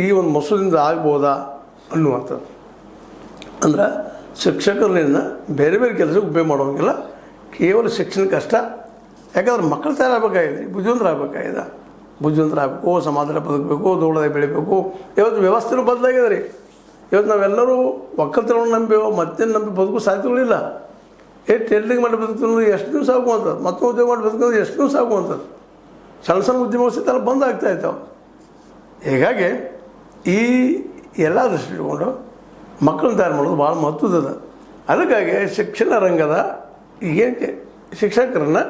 ಈ ಒಂದು ಮಸೂದಿಂದ ಆಗ್ಬೋದಾ ಅನ್ನುವಂಥದ್ದು. ಅಂದ್ರೆ ಶಿಕ್ಷಕರನ್ನ ಬೇರೆ ಬೇರೆ ಕೆಲಸಕ್ಕೆ ಉಪಯೋಗ ಮಾಡೋಂಗಿಲ್ಲ, ಕೇವಲ ಶಿಕ್ಷಣಕ್ಕೆ ಅಷ್ಟ. ಯಾಕಂದ್ರೆ ಮಕ್ಕಳು ತಯಾರಾಗಬೇಕಾಗಿದೆ, ಬುದ್ಧಿವಂತರಾಗಬೇಕು, ಸಮಾಜದಲ್ಲಿ ಬದುಕಬೇಕು, ದೌಡದಾಗ ಬೆಳಿಬೇಕು. ಇವತ್ತು ವ್ಯವಸ್ಥೆನೂ ಬದಲಾಗಿದೆ ರೀ. ಇವತ್ತು ನಾವೆಲ್ಲರೂ ಒಕ್ಕಲ್ತನವನ್ನು ನಂಬಿ ಮತ್ತೇನು ನಂಬಿ ಬದುಕು ಸಾಧ್ಯಗಳಿಲ್ಲ. ಟೈಲರಿಂಗ್ ಮಾಡಿ ಬದುಕೋದು ಎಷ್ಟು ದಿವಸ ಆಗುವಂಥದ್ದು, ಮತ್ತೊಂದು ಉದ್ಯೋಗ ಮಾಡಿ ಬದುಕೋದು ಎಷ್ಟು ದಿವಸ ಆಗುವಂಥದ್ದು. ಸಣ್ಣ ಸಣ್ಣ ಉದ್ಯಮ ಸಹಿತ ಬಂದ್ ಆಗ್ತಾಯಿದ್ದಾವೆ. ಹೀಗಾಗಿ ಈ ಎಲ್ಲ ದೃಷ್ಟಿ ಇಟ್ಕೊಂಡು ಮಕ್ಕಳನ್ನ ತಯಾರು ಮಾಡೋದು ಭಾಳ ಮಹತ್ವದ. ಅದಕ್ಕಾಗಿ ಶಿಕ್ಷಣ ರಂಗದ ಏನಕ್ಕೆ ಶಿಕ್ಷಕರನ್ನು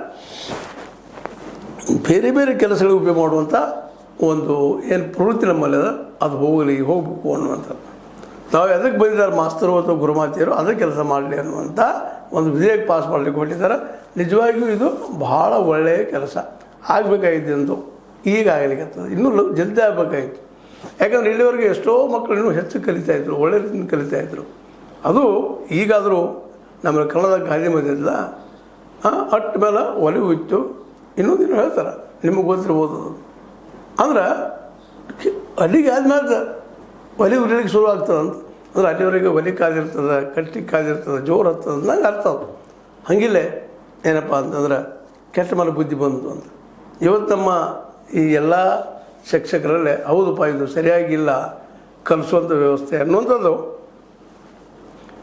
ಬೇರೆ ಬೇರೆ ಕೆಲಸಗಳಿಗೆ ಉಪಯೋಗ ಮಾಡುವಂಥ ಒಂದು ಏನು ಪ್ರವೃತ್ತಿ ನಮ್ಮಲ್ಲಿದೆ, ಅದು ಹೋಗಬೇಕು ಅನ್ನುವಂಥದ್ದು. ನಾವು ಎದಕ್ಕೆ ಬಂದಿದ್ದಾರೆ ಮಾಸ್ತರು ಅಥವಾ ಗುರುಮಾತೆಯರು ಅದೇ ಕೆಲಸ ಮಾಡಲಿ ಅನ್ನುವಂಥ ಒಂದು ವಿಧೇಯಕ ಪಾಸ್ ಮಾಡಲಿಕ್ಕೆ ಕೊಟ್ಟಿದ್ದಾರೆ. ನಿಜವಾಗಿಯೂ ಇದು ಬಹಳ ಒಳ್ಳೆಯ ಕೆಲಸ. ಆಗಬೇಕಾಗಿದ್ದು ಈಗ ಆಗಲಿಕ್ಕೆ ಇನ್ನೂ ಜಲ್ದಿ ಆಗಬೇಕಾಗಿತ್ತು. ಯಾಕಂದರೆ ಇಲ್ಲಿವರೆಗೆ ಎಷ್ಟೋ ಮಕ್ಕಳು ಇನ್ನೂ ಹೆಚ್ಚು ಕಲಿತಾಯಿದ್ರು, ಒಳ್ಳೆ ರೀತಿಯಿಂದ ಕಲಿತಾಯಿದ್ರು. ಅದು ಈಗಾದರೂ ನಮ್ಮ ಕನ್ನಡ ಗಾದೆ ಮಧ್ಯಲ್ಲ ಅಟ್ಟ ಮೇಲೆ ಒಲೆ ಇತ್ತು. ಇನ್ನೊಂದು ದಿನ ಹೇಳ್ತಾರೆ, ನಿಮಗೆ ಗೊತ್ತಿರ್ಬೋದು. ಅಂದ್ರೆ ಅಲ್ಲಿಗೆ ಆದ್ಮೇಲೆ ಒಲೆ ಉರಿಲಿಕ್ಕೆ ಶುರು ಆಗ್ತದಂತ. ಅಂದ್ರೆ ಅಲ್ಲಿವರೆಗೆ ಒಲೆ ಕಾದಿರ್ತದೆ, ಕಟ್ಟಿ ಕಾದಿರ್ತದೆ, ಜೋರು ಹತ್ತದ ನಂಗೆ ಅರ್ಥ ಅದು. ಹಂಗಿಲ್ಲೇ ಏನಪ್ಪ ಅಂತಂದ್ರೆ ಕೆಟ್ಟ ಮೇಲೆ ಬುದ್ಧಿ ಬಂತು ಅಂತ. ಇವತ್ತು ನಮ್ಮ ಈ ಎಲ್ಲ ಶಿಕ್ಷಕರಲ್ಲೇ ಹೌದಪ್ಪ ಇದು ಸರಿಯಾಗಿಲ್ಲ ಕಲಿಸುವಂಥ ವ್ಯವಸ್ಥೆ ಅನ್ನುವಂಥದ್ದು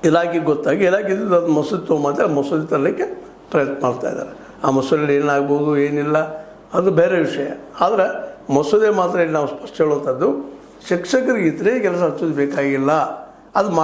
ಇಲಾಖೆಗೆ ಗೊತ್ತಾಗಿ ಇಲಾಖೆದು ಅದು ಮಸೂದೆ ತೊಗೊಂಬಂತ ಮಸೂದೆ ತರಲಿಕ್ಕೆ ಪ್ರಯತ್ನ ಮಾಡ್ತಾಯಿದ್ದಾರೆ. ಆ ಮಸೂದೆಯಲ್ಲಿ ಏನಾಗ್ಬೋದು ಏನಿಲ್ಲ ಅದು ಬೇರೆ ವಿಷಯ. ಆದರೆ ಮಸೂದೆ ಮಾತ್ರ ಇಲ್ಲಿ ನಾವು ಸ್ಪಷ್ಟ ಹೇಳುವಂಥದ್ದು, ಶಿಕ್ಷಕರಿಗೆ ಇತರೆ ಕೆಲಸ ಹಚ್ಚೋದು ಬೇಕಾಗಿಲ್ಲ. ಅದು